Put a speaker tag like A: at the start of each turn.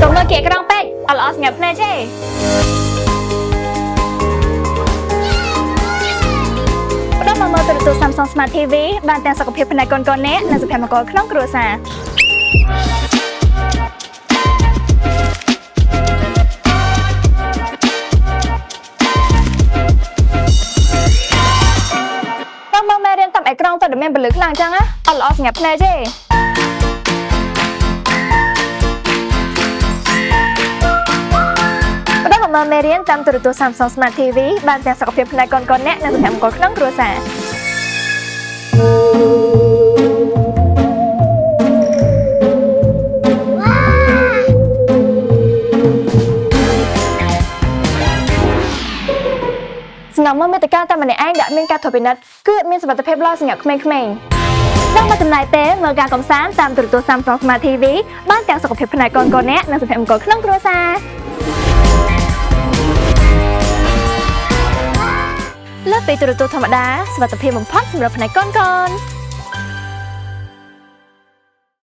A: Tụi mơ kìa cái rong bếch, ở lọ ngập nè chứ. Đó mà mơ từ Samsung Smart TV, bạn tên sạc phiếu phần này con nét, nên sẽ phải mà có khăn cửa xa. Đó mơ mẹ đến tập ếch rong tôi được mẹ bật lực làng chăng á, ở lọ ngập nè chứ. Mơ mẹរៀនតាមទូរទស្សន៍ Samsung Smart TV បានទាំងសុខភាពផ្នែកកូនអ្នកនិងសុភមង្គលក្នុងគ្រួសារសម្រាប់មើលមេតិកាតែម្នាក់ឯងដែលមានការធ្វើពិនិត្យគឺមានសុវត្ថិភាពល្អសម្រាប់ក្មេងៗដល់មកចំណាយពេលមើលការកំសាន្តតាមទូរទស្សន៍ Samsung Smart TV បានទាំងសុខភាពផ្នែកកូនអ្នកនិងសុភមង្គលក្នុងគ្រួសារលើពីទូរទស្សន៍ធម្មតាសុវត្ថិភាពបំផុតសម្រាប់ផ្នែកកូន